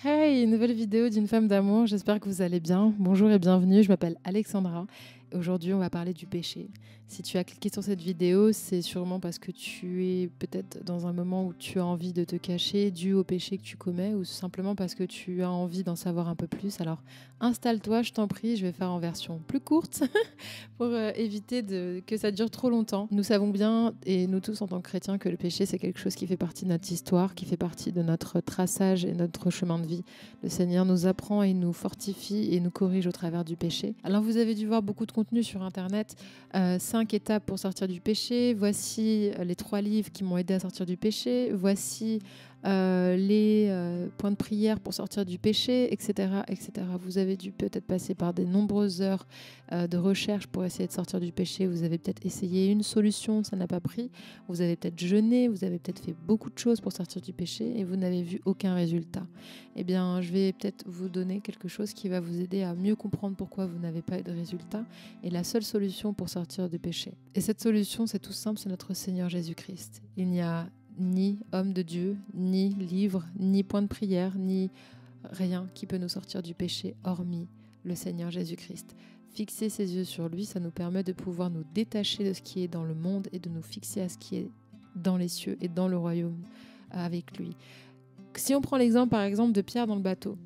Hey, nouvelle vidéo d'une femme d'amour, j'espère que vous allez bien. Bonjour et bienvenue, je m'appelle Alexandra. Aujourd'hui, on va parler du péché. Si tu as cliqué sur cette vidéo, c'est sûrement parce que tu es peut-être dans un moment où tu as envie de te cacher dû au péché que tu commets ou simplement parce que tu as envie d'en savoir un peu plus. Alors, installe-toi, je t'en prie, je vais faire en version plus courte pour éviter que ça dure trop longtemps. Nous savons bien, et nous tous en tant que chrétiens, que le péché, c'est quelque chose qui fait partie de notre histoire, qui fait partie de notre traçage et notre chemin de vie. Le Seigneur nous apprend et nous fortifie et nous corrige au travers du péché. Alors, vous avez dû voir beaucoup de contenu sur Internet, 5 étapes pour sortir du péché. Voici les 3 livres qui m'ont aidé à sortir du péché. Voici les points de prière pour sortir du péché, etc., etc. Vous avez dû peut-être passer par de nombreuses heures de recherche pour essayer de sortir du péché. Vous avez peut-être essayé une solution, ça n'a pas pris. Vous avez peut-être jeûné, vous avez peut-être fait beaucoup de choses pour sortir du péché et vous n'avez vu aucun résultat. Eh bien, je vais peut-être vous donner quelque chose qui va vous aider à mieux comprendre pourquoi vous n'avez pas eu de résultat et la seule solution pour sortir du péché. Et cette solution, c'est tout simple, c'est notre Seigneur Jésus-Christ. Il n'y a ni homme de Dieu, ni livre, ni point de prière, ni rien qui peut nous sortir du péché hormis le Seigneur Jésus-Christ. Fixer ses yeux sur lui, ça nous permet de pouvoir nous détacher de ce qui est dans le monde et de nous fixer à ce qui est dans les cieux et dans le royaume avec lui. Si on prend l'exemple par exemple de Pierre dans le bateau,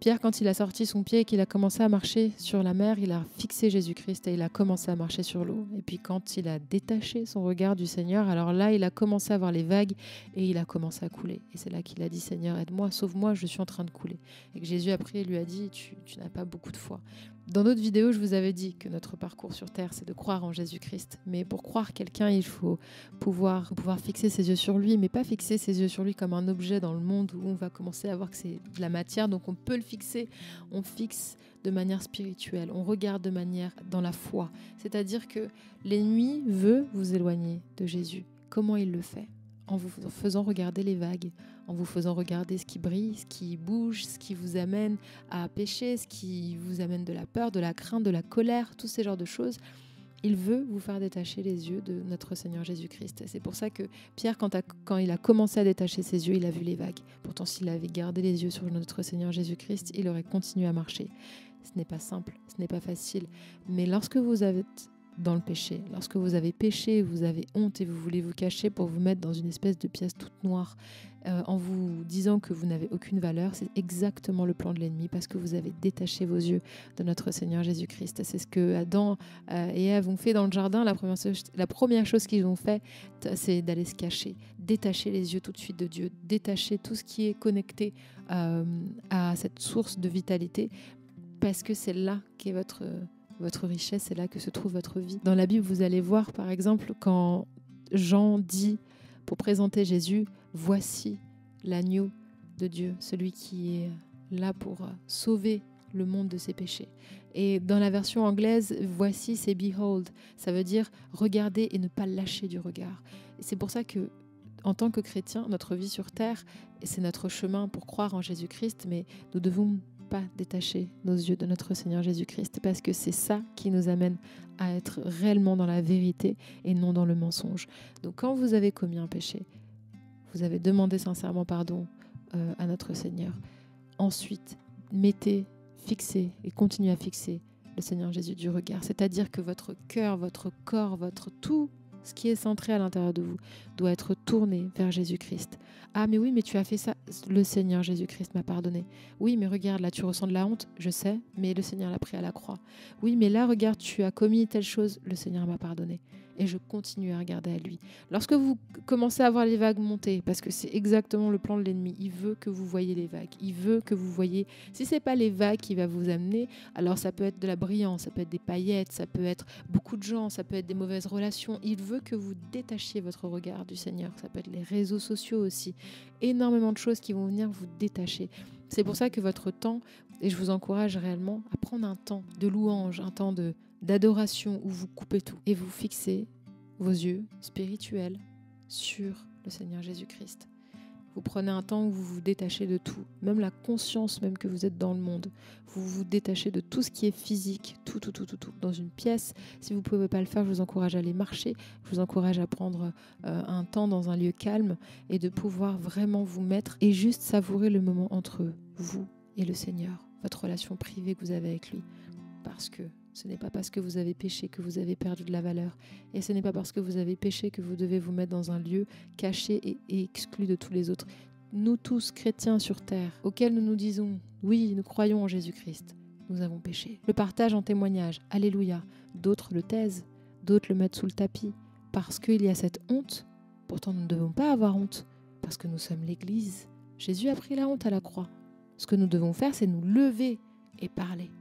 Pierre, quand il a sorti son pied et qu'il a commencé à marcher sur la mer, il a fixé Jésus-Christ et il a commencé à marcher sur l'eau. Et puis quand il a détaché son regard du Seigneur, alors là, il a commencé à voir les vagues et il a commencé à couler. Et c'est là qu'il a dit, Seigneur, aide-moi, sauve-moi, je suis en train de couler. Et que Jésus après lui a dit, tu n'as pas beaucoup de foi. Dans d'autres vidéos, je vous avais dit que notre parcours sur Terre, c'est de croire en Jésus-Christ. Mais pour croire quelqu'un, il faut pouvoir fixer ses yeux sur lui, mais pas fixer ses yeux sur lui comme un objet dans le monde où on va commencer à voir que c'est de la matière, donc on peut le fixer. On fixe de manière spirituelle, on regarde de manière dans la foi. C'est-à-dire que l'ennemi veut vous éloigner de Jésus. Comment il le fait ? En vous faisant regarder les vagues, en vous faisant regarder ce qui brille, ce qui bouge, ce qui vous amène à pécher, ce qui vous amène de la peur, de la crainte, de la colère, tous ces genres de choses. Il veut vous faire détacher les yeux de notre Seigneur Jésus-Christ. C'est pour ça que Pierre, quand il a commencé à détacher ses yeux, il a vu les vagues. Pourtant, s'il avait gardé les yeux sur notre Seigneur Jésus-Christ, il aurait continué à marcher. Ce n'est pas simple, ce n'est pas facile. Mais lorsque vous êtes dans le péché, lorsque vous avez péché, vous avez honte et vous voulez vous cacher pour vous mettre dans une espèce de pièce toute noire, en vous disant que vous n'avez aucune valeur, c'est exactement le plan de l'ennemi parce que vous avez détaché vos yeux de notre Seigneur Jésus-Christ. C'est ce que Adam et Ève ont fait dans le jardin. La première chose qu'ils ont fait, c'est d'aller se cacher, détacher les yeux tout de suite de Dieu, détacher tout ce qui est connecté à cette source de vitalité parce que c'est là qu'est votre richesse, c'est là que se trouve votre vie. Dans la Bible, vous allez voir par exemple quand Jean dit pour présenter Jésus, voici l'agneau de Dieu, celui qui est là pour sauver le monde de ses péchés. Et dans la version anglaise, voici c'est behold, ça veut dire regarder et ne pas lâcher du regard. Et c'est pour ça que en tant que chrétien, notre vie sur terre, c'est notre chemin pour croire en Jésus-Christ, mais nous devons pas détacher nos yeux de notre Seigneur Jésus-Christ parce que c'est ça qui nous amène à être réellement dans la vérité et non dans le mensonge. Donc quand vous avez commis un péché, vous avez demandé sincèrement pardon à notre Seigneur. Ensuite, fixez et continuez à fixer le Seigneur Jésus du regard. C'est-à-dire que votre cœur, votre corps, votre tout, ce qui est centré à l'intérieur de vous, doit être tourné vers Jésus-Christ. Ah mais oui, mais tu as fait ça, le Seigneur Jésus-Christ m'a pardonné. Oui, mais regarde, là tu ressens de la honte, je sais, mais le Seigneur l'a pris à la croix. Oui, mais là regarde, tu as commis telle chose, le Seigneur m'a pardonné. Et je continue à regarder à lui. Lorsque vous commencez à voir les vagues monter, parce que c'est exactement le plan de l'ennemi, il veut que vous voyez les vagues, il veut que vous voyez, si ce n'est pas les vagues qui va vous amener, alors ça peut être de la brillance, ça peut être des paillettes, ça peut être beaucoup de gens, ça peut être des mauvaises relations. Il veut que vous détachiez votre regard du Seigneur, ça peut être les réseaux sociaux aussi, énormément de choses qui vont venir vous détacher. C'est pour ça que votre temps, et je vous encourage réellement à prendre un temps de louange, un temps d'adoration où vous coupez tout et vous fixez vos yeux spirituels sur le Seigneur Jésus-Christ. Vous prenez un temps où vous vous détachez de tout, même la conscience même que vous êtes dans le monde. Vous vous détachez de tout ce qui est physique, tout. Dans une pièce, si vous ne pouvez pas le faire, je vous encourage à aller marcher. Je vous encourage à prendre un temps dans un lieu calme et de pouvoir vraiment vous mettre et juste savourer le moment entre vous et le Seigneur, votre relation privée que vous avez avec lui. Parce que ce n'est pas parce que vous avez péché que vous avez perdu de la valeur. Et ce n'est pas parce que vous avez péché que vous devez vous mettre dans un lieu caché et exclu de tous les autres. Nous tous, chrétiens sur terre, auxquels nous nous disons, oui, nous croyons en Jésus-Christ, nous avons péché. Le partage en témoignage, alléluia. D'autres le taisent, d'autres le mettent sous le tapis. Parce qu'il y a cette honte, pourtant nous ne devons pas avoir honte, parce que nous sommes l'Église. Jésus a pris la honte à la croix. Ce que nous devons faire, c'est nous lever et parler.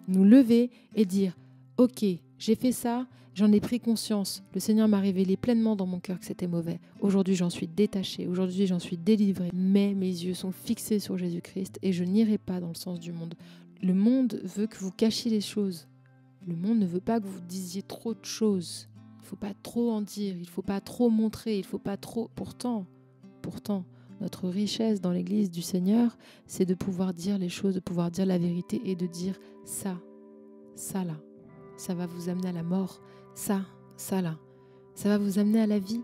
Nous lever et dire « Ok, j'ai fait ça, j'en ai pris conscience. Le Seigneur m'a révélé pleinement dans mon cœur que c'était mauvais. Aujourd'hui, j'en suis détachée. Aujourd'hui, j'en suis délivrée. Mais mes yeux sont fixés sur Jésus-Christ et je n'irai pas dans le sens du monde. Le monde veut que vous cachiez les choses. Le monde ne veut pas que vous disiez trop de choses. Il ne faut pas trop en dire, il ne faut pas trop montrer, il ne faut pas trop... Pourtant, notre richesse dans l'Église du Seigneur, c'est de pouvoir dire les choses, de pouvoir dire la vérité et de dire ça là, ça va vous amener à la mort, ça là, ça va vous amener à la vie.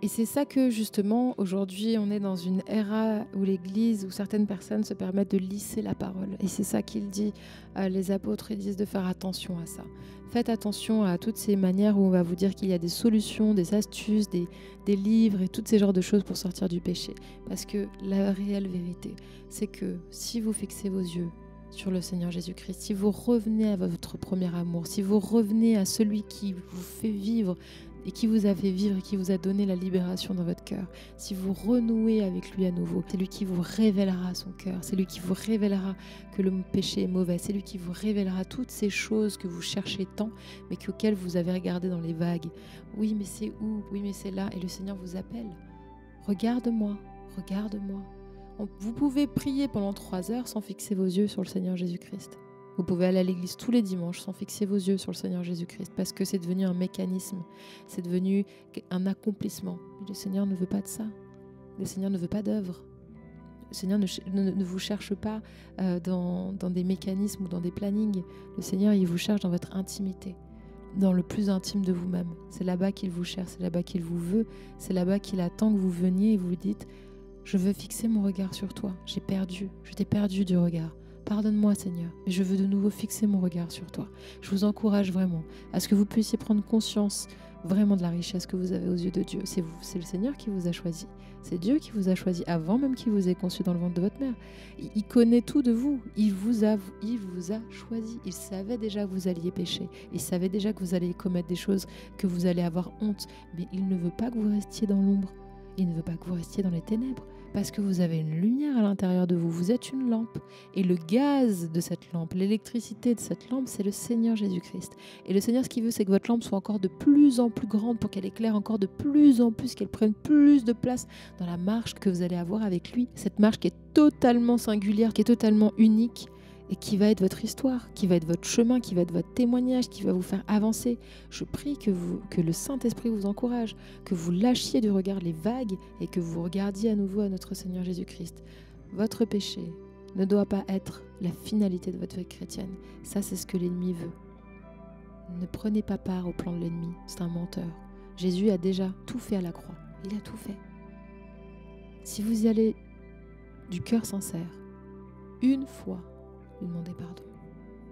Et c'est ça que justement, aujourd'hui, on est dans une ère où l'Église, où certaines personnes se permettent de lisser la parole. Et c'est ça qu'il dit, les apôtres, ils disent de faire attention à ça. Faites attention à toutes ces manières où on va vous dire qu'il y a des solutions, des astuces, des livres et toutes ces genres de choses pour sortir du péché. Parce que la réelle vérité, c'est que si vous fixez vos yeux sur le Seigneur Jésus-Christ, si vous revenez à votre premier amour, si vous revenez à celui qui vous fait vivre et qui vous a fait vivre et qui vous a donné la libération dans votre cœur, si vous renouez avec lui à nouveau, c'est lui qui vous révélera son cœur, c'est lui qui vous révélera que le péché est mauvais, c'est lui qui vous révélera toutes ces choses que vous cherchez tant, mais auxquelles vous avez regardé dans les vagues. Oui, mais c'est où? Oui, mais c'est là. Et le Seigneur vous appelle. Regarde-moi, regarde-moi. Vous pouvez prier pendant 3 heures sans fixer vos yeux sur le Seigneur Jésus-Christ. Vous pouvez aller à l'église tous les dimanches sans fixer vos yeux sur le Seigneur Jésus-Christ parce que c'est devenu un mécanisme, c'est devenu un accomplissement. Mais le Seigneur ne veut pas de ça. Le Seigneur ne veut pas d'œuvre. Le Seigneur ne vous cherche pas dans des mécanismes ou dans des plannings. Le Seigneur, il vous cherche dans votre intimité, dans le plus intime de vous-même. C'est là-bas qu'il vous cherche, c'est là-bas qu'il vous veut, c'est là-bas qu'il attend que vous veniez et vous lui dites « Je veux fixer mon regard sur toi, je t'ai perdu du regard. Pardonne-moi Seigneur, mais je veux de nouveau fixer mon regard sur toi. » Je vous encourage vraiment à ce que vous puissiez prendre conscience vraiment de la richesse que vous avez aux yeux de Dieu. C'est le Seigneur qui vous a choisi. C'est Dieu qui vous a choisi avant même qu'il vous ait conçu dans le ventre de votre mère. Il connaît tout de vous. Il vous a choisi. Il savait déjà que vous alliez pécher. Il savait déjà que vous alliez commettre des choses, que vous allez avoir honte. Mais il ne veut pas que vous restiez dans l'ombre. Il ne veut pas que vous restiez dans les ténèbres. Parce que vous avez une lumière à l'intérieur de vous. Vous êtes une lampe. Et le gaz de cette lampe, l'électricité de cette lampe, c'est le Seigneur Jésus-Christ. Et le Seigneur, ce qu'il veut, c'est que votre lampe soit encore de plus en plus grande pour qu'elle éclaire encore de plus en plus, qu'elle prenne plus de place dans la marche que vous allez avoir avec lui. Cette marche qui est totalement singulière, qui est totalement unique et qui va être votre histoire, qui va être votre chemin, qui va être votre témoignage, qui va vous faire avancer. Je prie que le Saint-Esprit vous encourage, que vous lâchiez du regard les vagues et que vous regardiez à nouveau à notre Seigneur Jésus-Christ. Votre péché ne doit pas être la finalité de votre vie chrétienne. Ça, c'est ce que l'ennemi veut. Ne prenez pas part au plan de l'ennemi, c'est un menteur. Jésus a déjà tout fait à la croix. Il a tout fait. Si vous y allez du cœur sincère, une fois, lui demander pardon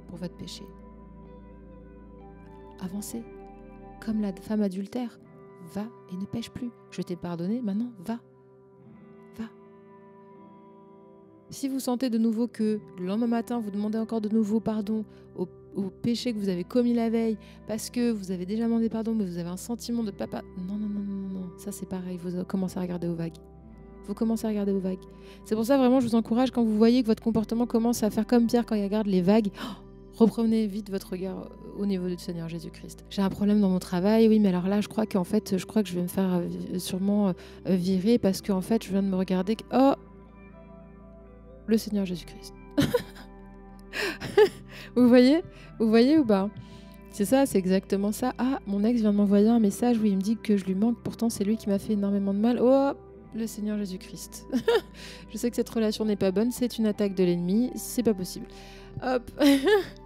pour votre péché. Avancez. Comme la femme adultère, va et ne pêche plus. Je t'ai pardonné, maintenant va. Va. Si vous sentez de nouveau que le lendemain matin, vous demandez encore de nouveau pardon au péché que vous avez commis la veille, parce que vous avez déjà demandé pardon, mais vous avez un sentiment de papa. Non. Ça c'est pareil, vous commencez à regarder aux vagues. Vous commencez à regarder aux vagues. C'est pour ça vraiment je vous encourage quand vous voyez que votre comportement commence à faire comme Pierre quand il regarde les vagues, reprenez vite votre regard au niveau du Seigneur Jésus-Christ. J'ai un problème dans mon travail, oui mais alors là je crois que je vais me faire sûrement virer parce qu'en fait je viens de me regarder, le Seigneur Jésus-Christ. Vous voyez ou pas? C'est ça, c'est exactement ça. Ah, mon ex vient de m'envoyer un message où il me dit que je lui manque, pourtant c'est lui qui m'a fait énormément de mal. Oh, le Seigneur Jésus-Christ. Je sais que cette relation n'est pas bonne, c'est une attaque de l'ennemi, c'est pas possible. Hop,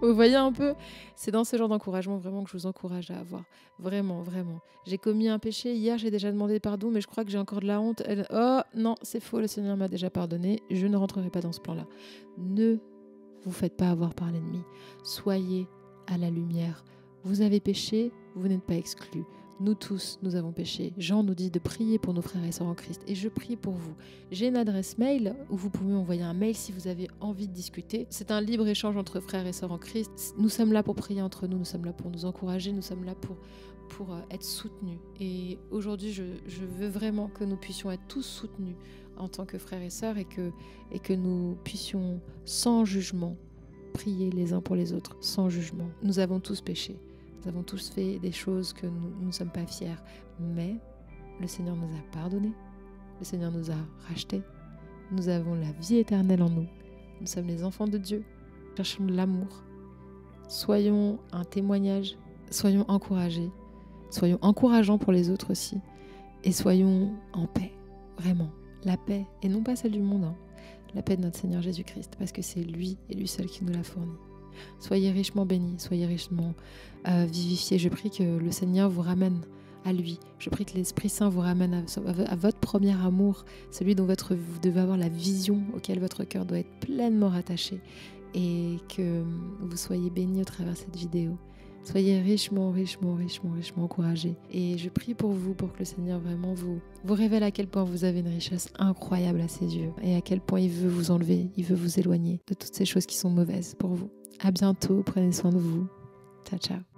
vous voyez un peu, c'est dans ce genre d'encouragement vraiment que je vous encourage à avoir. Vraiment, vraiment. J'ai commis un péché, hier j'ai déjà demandé pardon, mais je crois que j'ai encore de la honte. Oh non, c'est faux, le Seigneur m'a déjà pardonné, je ne rentrerai pas dans ce plan-là. Ne vous faites pas avoir par l'ennemi, soyez à la lumière. Vous avez péché, vous n'êtes pas exclus. Nous tous, nous avons péché. Jean nous dit de prier pour nos frères et sœurs en Christ. Et je prie pour vous. J'ai une adresse mail où vous pouvez envoyer un mail si vous avez envie de discuter. C'est un libre échange entre frères et sœurs en Christ. Nous sommes là pour prier entre nous. Nous sommes là pour nous encourager. Nous sommes là pour être soutenus. Et aujourd'hui, je veux vraiment que nous puissions être tous soutenus en tant que frères et sœurs et que nous puissions sans jugement prier les uns pour les autres, sans jugement. Nous avons tous péché. Nous avons tous fait des choses que nous ne sommes pas fiers, mais le Seigneur nous a pardonnés, le Seigneur nous a rachetés, nous avons la vie éternelle en nous, nous sommes les enfants de Dieu, cherchons de l'amour, soyons un témoignage, soyons encouragés, soyons encourageants pour les autres aussi, et soyons en paix, vraiment, la paix, et non pas celle du monde, la paix de notre Seigneur Jésus-Christ, parce que c'est lui et lui seul qui nous l'a fourni. Soyez richement bénis, soyez richement vivifiés. Je prie que le Seigneur vous ramène à lui. Je prie que l'Esprit Saint vous ramène à votre premier amour, celui dont vous devez avoir la vision auquel votre cœur doit être pleinement rattaché, et que vous soyez bénis au travers de cette vidéo. Soyez richement encouragés. Et je prie pour vous, pour que le Seigneur vraiment vous révèle à quel point vous avez une richesse incroyable à ses yeux et à quel point il veut vous enlever, il veut vous éloigner de toutes ces choses qui sont mauvaises pour vous. À bientôt, prenez soin de vous. Ciao, ciao.